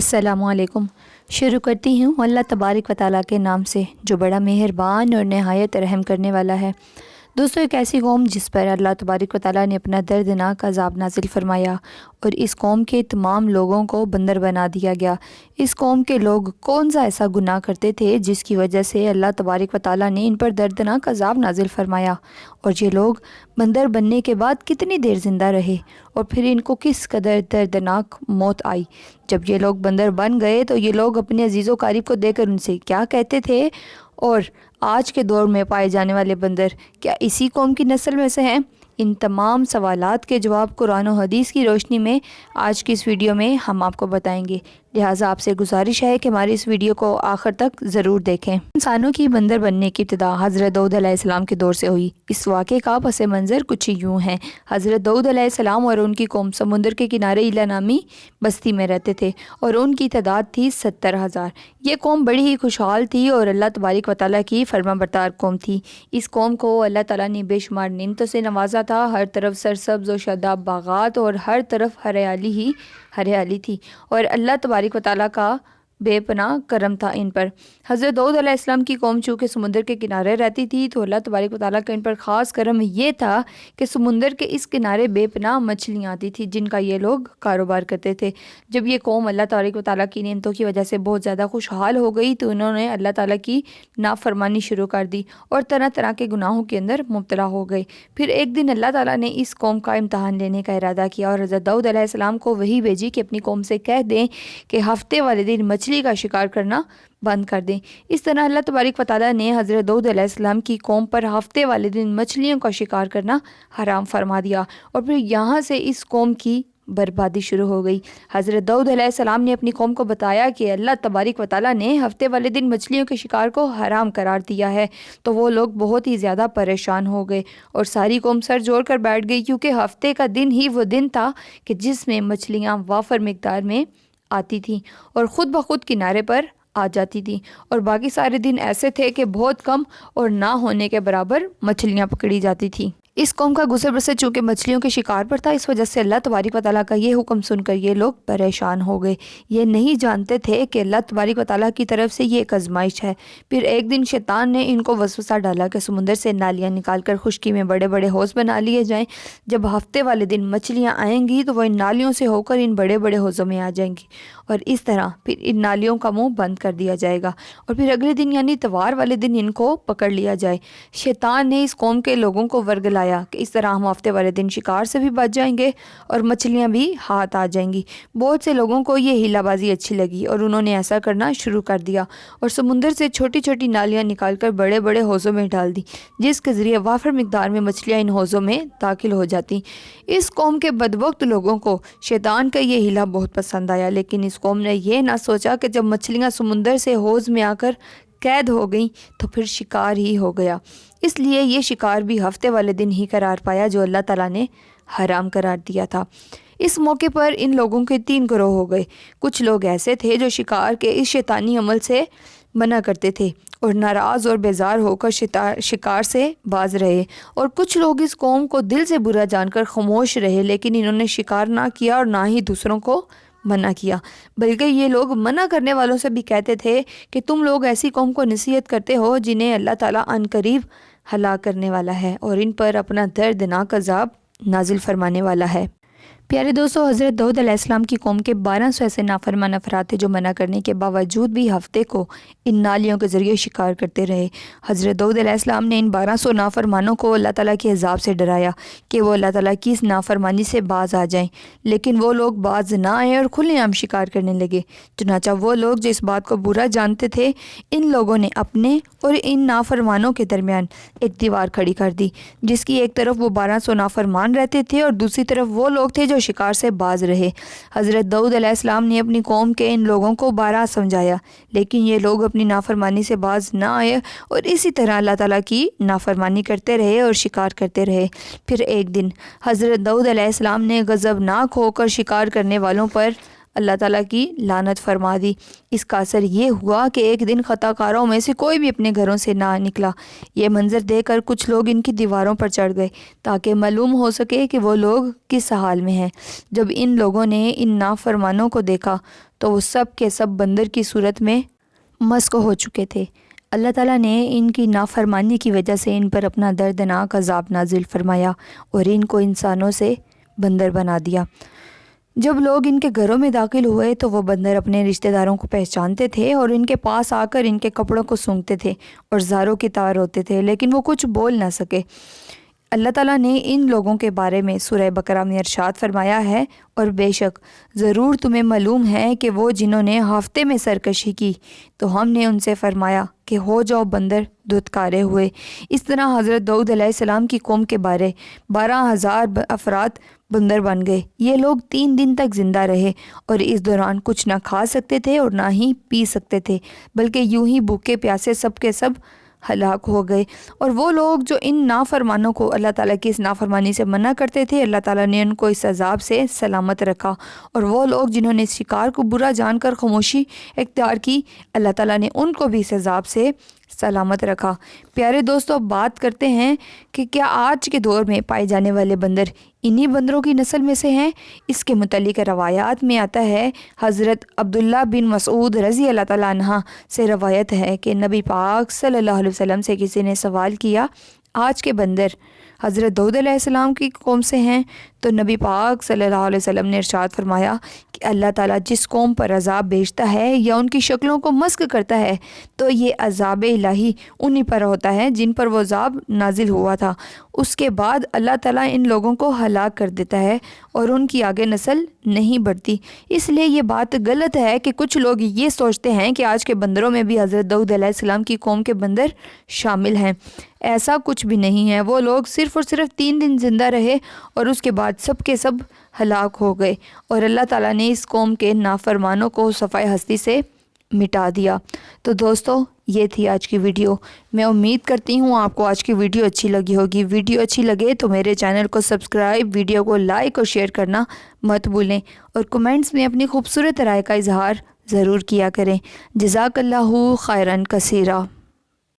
السلام علیکم۔ شروع کرتی ہوں اللہ تبارک و تعالیٰ کے نام سے جو بڑا مہربان اور نہایت رحم کرنے والا ہے۔ دوستو، ایک ایسی قوم جس پر اللہ تبارک و تعالیٰ نے اپنا دردناک عذاب نازل فرمایا اور اس قوم کے تمام لوگوں کو بندر بنا دیا گیا۔ اس قوم کے لوگ کون سا ایسا گناہ کرتے تھے جس کی وجہ سے اللہ تبارک و تعالیٰ نے ان پر دردناک عذاب نازل فرمایا، اور یہ لوگ بندر بننے کے بعد کتنی دیر زندہ رہے اور پھر ان کو کس قدر دردناک موت آئی۔ جب یہ لوگ بندر بن گئے تو یہ لوگ اپنے عزیز و قریب کو دیکھ کر ان سے کیا کہتے تھے؟ اور آج کے دور میں پائے جانے والے بندر کیا اسی قوم کی نسل میں سے ہیں؟ ان تمام سوالات کے جواب قرآن و حدیث کی روشنی میں آج کی اس ویڈیو میں ہم آپ کو بتائیں گے، لہٰذا آپ سے گزارش ہے کہ ہماری اس ویڈیو کو آخر تک ضرور دیکھیں۔ انسانوں کی بندر بننے کی ابتدا حضرت داؤد علیہ السلام کے دور سے ہوئی۔ اس واقعے کا پس منظر کچھ یوں ہے۔ حضرت داؤد علیہ السلام اور ان کی قوم سمندر کے کنارے ایلا نامی بستی میں رہتے تھے اور ان کی تعداد تھی 70,000۔ یہ قوم بڑی ہی خوشحال تھی اور اللہ تبارک و تعالیٰ کی فرما بردار قوم تھی۔ اس قوم کو اللہ تعالیٰ نے بے شمار نعمتوں سے نوازا تھا۔ ہر طرف سرسبز و شاداب باغات اور ہر طرف ہریالی ہی ہریالی تھی، اور اللہ تبارک و تعالیٰ کا بے پناہ کرم تھا ان پر۔ حضرت داؤد علیہ السلام کی قوم چونکہ سمندر کے کنارے رہتی تھی تو اللہ تبارک و تعالیٰ کا ان پر خاص کرم یہ تھا کہ سمندر کے اس کنارے بے پناہ مچھلیاں آتی تھی جن کا یہ لوگ کاروبار کرتے تھے۔ جب یہ قوم اللہ تبارک و تعالیٰ کی نعمتوں کی وجہ سے بہت زیادہ خوشحال ہو گئی تو انہوں نے اللہ تعالیٰ کی نافرمانی شروع کر دی اور طرح طرح کے گناہوں کے اندر مبتلا ہو گئے۔ پھر ایک دن اللہ تعالیٰ نے اس قوم کا امتحان لینے کا ارادہ کیا اور حضرت داؤد علیہ السلام کو وحی بھیجی کہ اپنی قوم سے کہہ دیں کہ ہفتے والے دن مچھلی کا شکار کرنا بند کر دیں۔ اس طرح اللہ تبارک و تعالیٰ نے حضرت داؤد علیہ السلام کی قوم پر ہفتے والے دن مچھلیوں کا شکار کرنا حرام فرما دیا، اور پھر یہاں سے اس قوم کی بربادی شروع ہو گئی۔ حضرت داؤد علیہ السلام نے اپنی قوم کو بتایا کہ اللہ تبارک و تعالیٰ نے ہفتے والے دن مچھلیوں کے شکار کو حرام قرار دیا ہے، تو وہ لوگ بہت ہی زیادہ پریشان ہو گئے اور ساری قوم سر جوڑ کر بیٹھ گئی، کیونکہ ہفتے کا دن ہی وہ دن تھا کہ جس میں مچھلیاں وافر مقدار میں آتی تھیں اور خود بخود کنارے پر آ جاتی تھیں، اور باقی سارے دن ایسے تھے کہ بہت کم اور نہ ہونے کے برابر مچھلیاں پکڑی جاتی تھیں۔ اس قوم کا گزر بسر چونکہ مچھلیوں کے شکار پر تھا، اس وجہ سے اللہ تبارک و تعالیٰ کا یہ حکم سن کر یہ لوگ پریشان ہو گئے۔ یہ نہیں جانتے تھے کہ اللہ تبارک و تعالیٰ کی طرف سے یہ ایک آزمائش ہے۔ پھر ایک دن شیطان نے ان کو وسوسہ ڈالا کہ سمندر سے نالیاں نکال کر خشکی میں بڑے بڑے حوض بنا لیے جائیں۔ جب ہفتے والے دن مچھلیاں آئیں گی تو وہ ان نالیوں سے ہو کر ان بڑے بڑے حوضوں میں آ جائیں گی، اور اس طرح پھر ان نالیوں کا منہ بند کر دیا جائے گا، اور پھر اگلے دن یعنی اتوار والے دن ان کو پکڑ لیا جائے۔ شیطان نے اس قوم کے لوگوں کو ورگلایا کہ اس طرح ہم ہفتے والے دن شکار سے بھی بچ جائیں گے اور مچھلیاں بھی ہاتھ آ جائیں گی۔ بہت سے لوگوں کو یہ ہیلا بازی اچھی لگی اور انہوں نے ایسا کرنا شروع کر دیا اور سمندر سے چھوٹی چھوٹی نالیاں نکال کر بڑے بڑے حوضوں میں ڈال دی، جس کے ذریعے وافر مقدار میں مچھلیاں ان حوضوں میں داخل ہو جاتی۔ اس قوم کے بدبخت لوگوں کو شیطان کا یہ ہیلا بہت پسند آیا، لیکن اس قوم نے یہ نہ سوچا کہ جب مچھلیاں سمندر سے حوض میں آ کر قید ہو گئیں تو پھر شکار ہی ہو گیا۔ اس لیے یہ شکار بھی ہفتے والے دن ہی قرار پایا جو اللہ تعالیٰ نے حرام قرار دیا تھا۔ اس موقع پر ان لوگوں کے 3 گروہ ہو گئے۔ کچھ لوگ ایسے تھے جو شکار کے اس شیطانی عمل سے منع کرتے تھے اور ناراض اور بیزار ہو کر شکار سے باز رہے، اور کچھ لوگ اس قوم کو دل سے برا جان کر خاموش رہے، لیکن انہوں نے شکار نہ کیا اور نہ ہی دوسروں کو منع کیا، بلکہ یہ لوگ منع کرنے والوں سے بھی کہتے تھے کہ تم لوگ ایسی قوم کو نصیحت کرتے ہو جنہیں اللہ تعالیٰ عنقریب ہلاک کرنے والا ہے اور ان پر اپنا دردناک عذاب نازل فرمانے والا ہے۔ پیارے دوستو، حضرت داؤد علیہ السلام کی قوم کے 1200 ایسے نافرمان افراد تھے جو منع کرنے کے باوجود بھی ہفتے کو ان نالیوں کے ذریعے شکار کرتے رہے۔ حضرت داؤد علیہ السلام نے ان 1200 نافرمانوں کو اللہ تعالیٰ کے عذاب سے ڈرایا کہ وہ اللہ تعالیٰ کی اس نافرمانی سے باز آ جائیں، لیکن وہ لوگ باز نہ آئے اور کھلے عام شکار کرنے لگے۔ چنانچہ وہ لوگ جو اس بات کو برا جانتے تھے، ان لوگوں نے اپنے اور ان نافرمانوں کے درمیان ایک دیوار کھڑی کر دی، جس کی ایک طرف وہ 1200 نافرمان رہتے تھے اور دوسری طرف وہ لوگ تھے جو شکار سے باز رہے۔ حضرت داؤد علیہ السلام نے اپنی قوم کے ان لوگوں کو بارہا سمجھایا، لیکن یہ لوگ اپنی نافرمانی سے باز نہ آئے اور اسی طرح اللہ تعالیٰ کی نافرمانی کرتے رہے اور شکار کرتے رہے۔ پھر ایک دن حضرت داؤد علیہ السلام نے غضبناک ہو کر شکار کرنے والوں پر اللہ تعالیٰ کی لعنت فرما دی۔ اس کا اثر یہ ہوا کہ ایک دن خطا کاروں میں سے کوئی بھی اپنے گھروں سے نہ نکلا۔ یہ منظر دیکھ کر کچھ لوگ ان کی دیواروں پر چڑھ گئے تاکہ معلوم ہو سکے کہ وہ لوگ کس حال میں ہیں۔ جب ان لوگوں نے ان نافرمانوں کو دیکھا تو وہ سب کے سب بندر کی صورت میں مسخ ہو چکے تھے۔ اللہ تعالیٰ نے ان کی نافرمانی کی وجہ سے ان پر اپنا دردناک عذاب نازل فرمایا اور ان کو انسانوں سے بندر بنا دیا۔ جب لوگ ان کے گھروں میں داخل ہوئے تو وہ بندر اپنے رشتہ داروں کو پہچانتے تھے اور ان کے پاس آ کر ان کے کپڑوں کو سونگھتے تھے اور زاروں کی طرح روتے تھے، لیکن وہ کچھ بول نہ سکے۔ اللہ تعالیٰ نے ان لوگوں کے بارے میں سورہ بقرہ میں ارشاد فرمایا ہے، اور بے شک ضرور تمہیں معلوم ہے کہ وہ جنہوں نے ہفتے میں سرکشی کی تو ہم نے ان سے فرمایا کہ ہو جاؤ بندر دھتکارے ہوئے۔ اس طرح حضرت داؤد علیہ السلام کی قوم کے بارے 12,000 افراد بندر بن گئے۔ یہ لوگ 3 دن تک زندہ رہے اور اس دوران کچھ نہ کھا سکتے تھے اور نہ ہی پی سکتے تھے، بلکہ یوں ہی بھوکے پیاسے سب کے سب ہلاک ہو گئے۔ اور وہ لوگ جو ان نافرمانوں کو اللہ تعالیٰ کی اس نافرمانی سے منع کرتے تھے، اللہ تعالیٰ نے ان کو اس عذاب سے سلامت رکھا، اور وہ لوگ جنہوں نے اس شکار کو برا جان کر خاموشی اختیار کی، اللہ تعالیٰ نے ان کو بھی اس عذاب سے سلامت رکھا۔ پیارے دوستو، بات کرتے ہیں کہ کیا آج کے دور میں پائے جانے والے بندر انہی بندروں کی نسل میں سے ہیں؟ اس کے متعلق روایات میں آتا ہے، حضرت عبداللہ بن مسعود رضی اللہ تعالیٰ عنہ سے روایت ہے کہ نبی پاک صلی اللہ علیہ وسلم سے کسی نے سوال کیا، آج کے بندر حضرت داؤد علیہ السلام کی قوم سے ہیں؟ تو نبی پاک صلی اللہ علیہ وسلم نے ارشاد فرمایا کہ اللہ تعالیٰ جس قوم پر عذاب بھیجتا ہے یا ان کی شکلوں کو مسخ کرتا ہے تو یہ عذاب الہی انہی پر ہوتا ہے جن پر وہ عذاب نازل ہوا تھا۔ اس کے بعد اللہ تعالیٰ ان لوگوں کو ہلاک کر دیتا ہے اور ان کی آگے نسل نہیں بڑھتی۔ اس لیے یہ بات غلط ہے کہ کچھ لوگ یہ سوچتے ہیں کہ آج کے بندروں میں بھی حضرت داؤد علیہ السلام کی قوم کے بندر شامل ہیں۔ ایسا کچھ بھی نہیں ہے۔ وہ لوگ صرف اور صرف 3 دن زندہ رہے اور اس کے بعد سب کے سب ہلاک ہو گئے، اور اللہ تعالیٰ نے اس قوم کے نافرمانوں کو صفحہ ہستی سے مٹا دیا۔ تو دوستو، یہ تھی آج کی ویڈیو۔ میں امید کرتی ہوں آپ کو آج کی ویڈیو اچھی لگی ہوگی۔ ویڈیو اچھی لگے تو میرے چینل کو سبسکرائب، ویڈیو کو لائک اور شیئر کرنا مت بھولیں، اور کمنٹس میں اپنی خوبصورت رائے کا اظہار ضرور کیا کریں۔ جزاک اللہ خیرن کثیرہ۔